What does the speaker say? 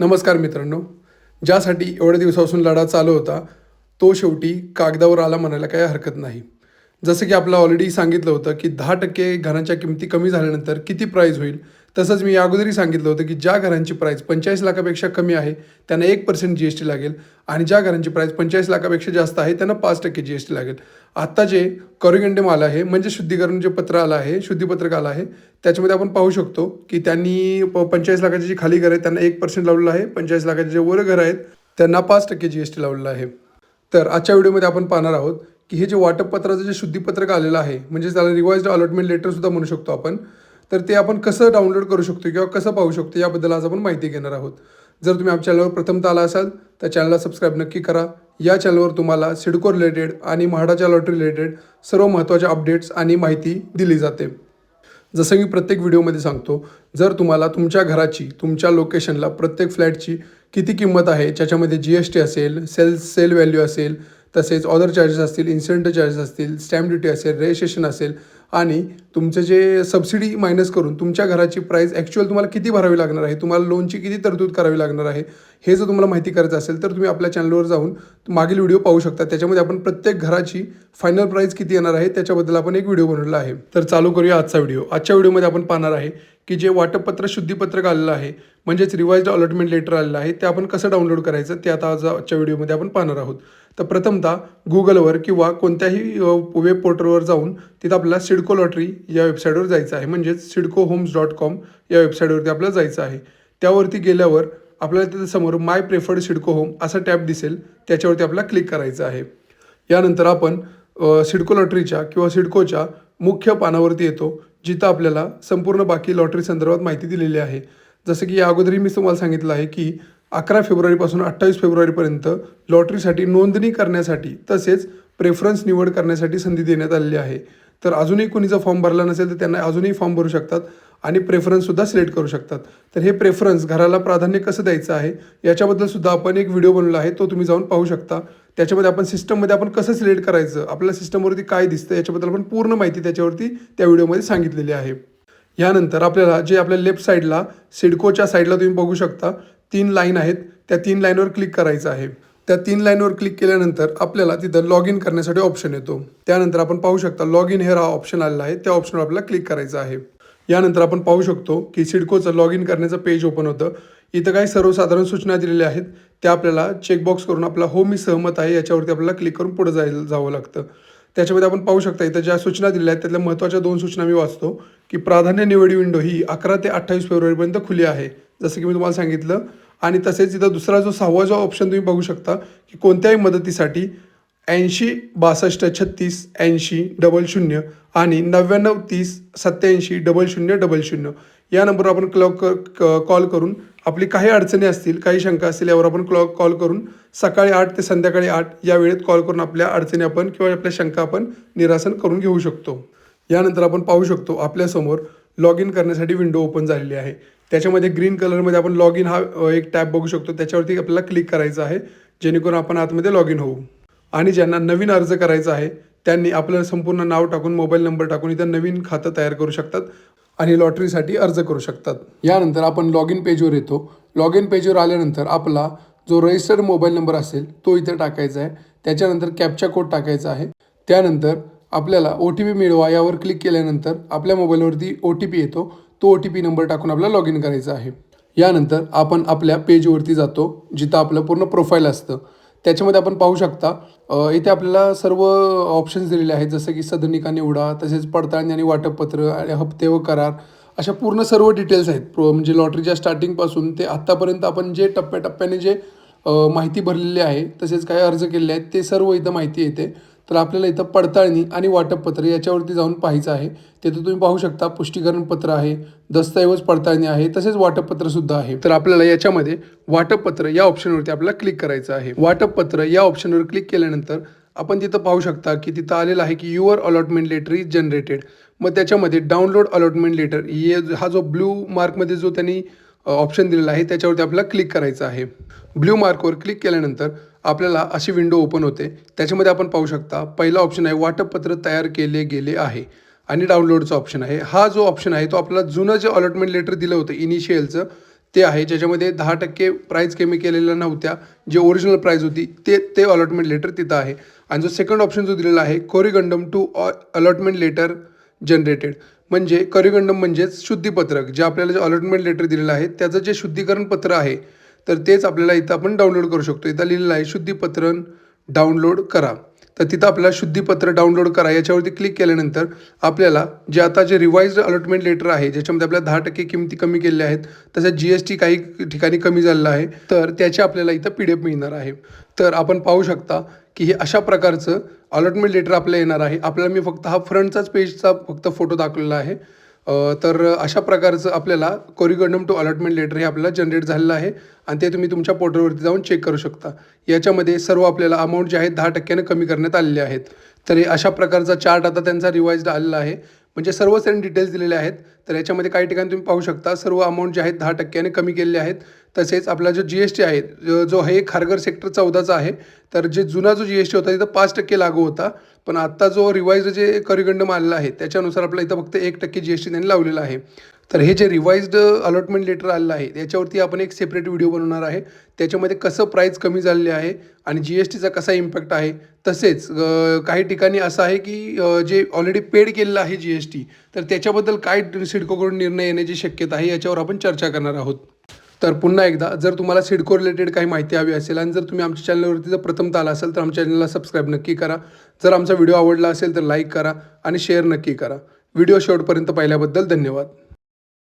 नमस्कार मित्रांनो. ज्यासाठी एवढ्या दिवसापासून लढा चालू होता, तो शेवटी कागदावर आला म्हणायला काही हरकत नाही. जसं की आपलं ऑलरेडी सांगितलं होतं, की 10% घरांच्या किमती कमी झाल्यानंतर किती प्राईज होईल. तसंच मी अगोदरही सांगितलं होतं, की ज्या घरांची प्राईज 45 लाखापेक्षा कमी आहे, त्यांना 1% जी-एस-टी लागेल आणि ज्या घरांची प्राईज 45 लाखापेक्षा जास्त आहे, त्यांना 5% जी-एस-टी लागेल. आता जे कॉरिगेंडम आलं आहे, म्हणजे शुद्धीकरण जे पत्र आलं आहे, शुद्धीपत्रक आलं आहे, त्याच्यामध्ये आपण पाहू शकतो, की त्यांनी 45 लाखाची जी खाली घर आहे, त्यांना 1% लावलेलं आहे. 45 लाखाचे जे वर घर आहेत, त्यांना 5% जी-एस-टी लावलेलं आहे. तर आजच्या व्हिडिओमध्ये आपण पाहणार आहोत, की हे जे वाटपपत्राचं जे शुद्धीपत्रक आलेलं आहे, म्हणजे त्याला रिवाइज्ड अलॉटमेंट लेटरसुद्धा म्हणू शकतो आपण. तर ते आपण कसं डाउनलोड करू शकतो किंवा कसं पाहू शकतो याबद्दल आज आपण माहिती घेणार आहोत. जर तुम्ही आमच्या चॅनलवर प्रथमतः आला असाल तर चॅनलला सबस्क्राईब नक्की करा. या चॅनलवर तुम्हाला सिडको रिलेटेड आणि म्हाडाच्या लॉटरी रिलेटेड सर्व महत्त्वाच्या अपडेट्स आणि माहिती दिली जाते. जसं मी प्रत्येक व्हिडिओमध्ये सांगतो, जर तुम्हाला तुमच्या घराची, तुमच्या लोकेशनला प्रत्येक फ्लॅटची किती किंमत आहे, ज्याच्यामध्ये जी-एस-टी असेल, सेल व्हॅल्यू असेल, तसेच ऑदर चार्जेस असतील, इन्सिडेंटल चार्जेस असतील, स्टॅम्प ड्युटी असेल, रजिस्ट्रेशन असेल आणि तुमचं जे सबसिडी मायनस करून तुमच्या घराची प्राईस ॲक्च्युअल तुम्हाला किती भरावी लागणार आहे, तुम्हाला लोनची किती तरतूद करावी लागणार आहे, हे जर तुम्हाला माहिती करायचं असेल तर तुम्ही आपल्या चॅनलवर जाऊन मागील व्हिडिओ पाहू शकता. त्याच्यामध्ये आपण प्रत्येक घराची फायनल प्राईस किती येणार आहे त्याच्याबद्दल आपण एक व्हिडिओ बनवलेला आहे. तर चालू करूया आजचा व्हिडिओ. आजच्या व्हिडिओमध्ये आपण पाहणार आहे की जे वाटपपत्र शुद्धीपत्रक आलेलं आहे, म्हणजेच रिवाइज्ड अलॉटमेंट लेटर आलेलं आहे, ते आपण कसं डाउनलोड करायचं ते आता आजच्या व्हिडिओमध्ये आपण पाहणार आहोत. तर प्रथमतः गुगलवर किंवा कोणत्याही वेब पोर्टलवर जाऊन तिथं आपल्याला सिडको लॉटरी या वेबसाईटवर जायचं आहे, म्हणजेच siddcohomes.com या वेबसाईटवरती आपल्याला जायचं आहे. त्यावरती गेल्यावर आपल्याला तिथं समोर माय प्रेफर्ड सिडको होम असा टॅब दिसेल, त्याच्यावरती आपल्याला क्लिक करायचं आहे. यानंतर आपण सिडको लॉटरीच्या किंवा सिडकोच्या मुख्य पानावरती येतो, जिथं आपल्याला संपूर्ण बाकी लॉटरी संदर्भात माहिती दिलेली आहे. जसं की या अगोदरही मी तुम्हाला सांगितलं आहे की 11 फेब्रुवारीपासून 28 फेब्रुवारीपर्यंत लॉटरीसाठी नोंदणी करण्यासाठी तसेच प्रेफरन्स निवड करण्यासाठी संधी देण्यात आलेली आहे. तर अजूनही कोणी जर फॉर्म भरला नसेल तर त्यांना अजूनही फॉर्म भरू शकतात आणि प्रेफरन्ससुद्धा सिलेक्ट करू शकतात. तर हे प्रेफरन्स घराला प्राधान्य कसं द्यायचं आहे याच्याबद्दलसुद्धा आपण एक व्हिडिओ बनवला आहे, तो तुम्ही जाऊन पाहू शकता. त्याच्यामध्ये आपण सिस्टममध्ये आपण कसं सिलेक्ट करायचं, आपल्या सिस्टमवरती काय दिसतं याच्याबद्दल आपण पूर्ण माहिती त्याच्यावरती त्या व्हिडिओमध्ये सांगितलेली आहे. यानंतर आपल्याला जे आपल्या लेफ्ट साईडला सिडकोच्या साईडला तुम्ही बघू शकता 3 लाईन आहेत, त्या 3 लाईनवर क्लिक करायचं आहे. त्या 3 लाईनवर क्लिक केल्यानंतर आपल्याला तिथं लॉग इन करण्यासाठी ऑप्शन येतो. त्यानंतर आपण पाहू शकता लॉग इन हेअर हा ऑप्शन आलेला आहे, त्या ऑप्शनवर आपल्याला क्लिक करायचं आहे. यानंतर आपण पाहू शकतो की सिडकोचं लॉग इन करण्याचं पेज ओपन होतं. इथं काही सर्वसाधारण सूचना दिलेल्या आहेत, त्या आपल्याला चेकबॉक्स करून आपला हो मी सहमत आहे याच्यावरती आपल्याला क्लिक करून पुढे जावं लागतं. त्याच्यामध्ये आपण पाहू शकता इथं ज्या सूचना दिलेल्या आहेत त्यातल्या महत्त्वाच्या 2 सूचना मी वाचतो, की प्राधान्य निवडी विंडो ही 11 ते 28 फेब्रुवारीपर्यंत खुली आहे, जसं की मी तुम्हाला सांगितलं. आणि तसेच इथं दुसरा जो 6वा जो ऑप्शन तुम्ही बघू शकता, की कोणत्याही मदतीसाठी 80 62 36 80 00 आणि 99 30 87 00 00 या नंबरवर आपण कॉल करून आपली काही अडचणी असतील, काही शंका असतील, यावर आपण कॉल करून सकाळी 8 ते संध्याकाळी 8 या वेळेत कॉल करून आपल्या अडचणी आपण किंवा आपल्या शंका आपण निरासन करून घेऊ शकतो. यानंतर आपण पाहू शकतो आपल्यासमोर लॉग इन करण्यासाठी विंडो ओपन झालेली आहे. त्याच्यामध्ये ग्रीन कलरमध्ये आपण लॉग इन हा एक टॅब बघू शकतो, त्याच्यावरती आपल्याला क्लिक करायचं आहे, जेणेकरून आपण आतमध्ये लॉग इन होऊ. आणि ज्यांना नवीन अर्ज करायचा आहे त्यांनी आपलं संपूर्ण नाव टाकून, मोबाईल नंबर टाकून इथं नवीन खातं तयार करू शकतात आणि लॉटरीसाठी अर्ज करू शकतात. यानंतर आपण लॉग इन पेजवर येतो. लॉग इन पेजवर आल्यानंतर आपला जो रजिस्टर्ड मोबाईल नंबर असेल तो इथं टाकायचा आहे. त्याच्यानंतर कॅप्चा कोड टाकायचा आहे. त्यानंतर आपल्याला OTP मिळवा यावर क्लिक केल्यानंतर आपल्या मोबाईलवरती OTP येतो. तो OTP नंबर टाकून आपल्याला लॉग इन करायचा आहे. यानंतर आपण आपल्या पेजवरती जातो, जिथं आपलं पूर्ण प्रोफाईल असतं. त्याच्यामध्ये आपण पाहू शकता इथे आपल्याला सर्व ऑप्शन्स दिलेले आहेत, जसं की सदनिका निवडा, तसेच पडताळणी आणि वाटपपत्र आणि हप्ते व करार, अशा पूर्ण सर्व डिटेल्स आहेत. म्हणजे लॉटरीच्या स्टार्टिंगपासून ते आत्तापर्यंत आपण जे टप्प्याटप्प्याने जे माहिती भरलेली आहे, तसेच काही अर्ज केलेले आहेत ते सर्व इथं माहिती येते. तर आपल्याला इथं पडताळणी आणि वाटपपत्र याच्यावरती जाऊन पाहायचं आहे. तिथं तुम्ही पाहू शकता पुष्टीकरण पत्र आहे, दस्तऐवज पडताळणी आहे, तसेच वाटपपत्रसुद्धा आहे. तर आपल्याला याच्यामध्ये वाटपपत्र या ऑप्शनवरती आपल्याला क्लिक करायचं आहे. वाटपपत्र या ऑप्शनवर क्लिक केल्यानंतर आपण तिथं पाहू शकता की तिथं आलेलं आहे की your allotment letter is generated. मग त्याच्यामध्ये डाउनलोड अलॉटमेंट लेटर हा जो ब्लू मार्कमध्ये जो त्यांनी ऑप्शन दिलेला आहे त्याच्यावरती आपल्याला क्लिक करायचं आहे. ब्ल्यू मार्कवर क्लिक केल्यानंतर आपल्याला अशी विंडो ओपन होते. त्याच्यामध्ये आपण पाहू शकता पहिला ऑप्शन आहे वाटपपत्र तयार केले गेले आहे आणि डाउनलोडचा ऑप्शन आहे. हा जो ऑप्शन आहे तो आपल्याला जुनं जे अलॉटमेंट लेटर दिलं होतं इनिशियलचं ते आहे, ज्याच्यामध्ये 10% प्राईस कमी केलेल्या नव्हत्या, जे ओरिजिनल प्राईस होती ते अलॉटमेंट लेटर तिथं आहे. आणि जो सेकंड ऑप्शन जो दिलेला आहे, कोरिगंडम टू अलॉटमेंट लेटर जनरेटेड, म्हणजे कोरिगंडम म्हणजेच शुद्धीपत्रक, जे आपल्याला जे अलॉटमेंट लेटर दिलेलं आहे त्याचं जे शुद्धीकरण पत्र आहे, तर तेच आपल्याला इथं आपण डाउनलोड करू शकतो. इथं लिहिलेलं आहे शुद्धीपत्र डाउनलोड करा. तर तिथं आपल्याला शुद्धीपत्र डाउनलोड करा याच्यावरती क्लिक केल्यानंतर आपल्याला जे आता जे रिवाइज्ड अलॉटमेंट लेटर आहे, ज्याच्यामध्ये आपल्याला 10% किमती कमी केलेल्या आहेत, तसंच GST काही ठिकाणी कमी झालेला आहे, तर त्याची आपल्याला इथं PDF मिळणार आहे. तर आपण पाहू शकता की हे अशा प्रकारचं अलॉटमेंट लेटर आपल्याला येणार आहे. आपल्याला मी फक्त हा फ्रंटचाच पेजचा फक्त फोटो दाखवलेला आहे. तर अशा प्रकारचं आपल्याला कोरिगंडम टू अलॉटमेंट लेटर हे आपल्याला जनरेट झालेलं आहे आणि ते तुम्ही तुमच्या पोर्टलवरती जाऊन चेक करू शकता. याच्यामध्ये सर्व आपल्याला अमाऊंट जे आहे 10% कमी करण्यात आलेले आहेत. तर हे अशा प्रकारचा चार्ट आता त्यांचा रिवाइज्ड आलेला आहे, म्हणजे सर्व त्यांनी डिटेल्स दिलेले आहेत. तर याच्यामध्ये काही ठिकाणी तुम्ही पाहू शकता सर्व अमाऊंट जे आहेत 10% कमी केलेले आहेत. तसेच आपला जो GST आहे, जो हे खारघर सेक्टर 14चा आहे, तर जे जुना जो GST होता तिथं 5% लागू होता, पण आत्ता जो रिवाइज्ड जे कोरिगंडम आलेला आहे त्याच्यानुसार आपल्याला इथं फक्त 1% GST त्यांनी लावलेला आहे. तर हे जे रिवाइज्ड अलॉटमेंट लेटर आलेलं आहे त्याच्यावरती आपण एक सेपरेट व्हिडिओ बनवणार आहे. त्याच्यामध्ये कसं प्राईस कमी झालेली आहे आणि GSTचा कसा इम्पॅक्ट आहे. तसेच काही ठिकाणी असं आहे की जे ऑलरेडी पेड केलेलं आहे GST, तर त्याच्याबद्दल काय सिडकोकडून निर्णय येण्याची शक्यता आहे याच्यावर आपण चर्चा करणार आहोत. तर पुन्हा एकदा जर तुम्हाला सिडको रिलेटेड काही माहिती हवी असेल आणि जर तुम्ही आमच्या चॅनलवरती जर प्रथमतः आला असेल तर आमच्या चॅनलला सबस्क्राईब नक्की करा. जर आमचा व्हिडिओ आवडला असेल तर लाईक करा आणि शेअर नक्की करा. व्हिडिओ शेवटपर्यंत पाहिल्याबद्दल धन्यवाद.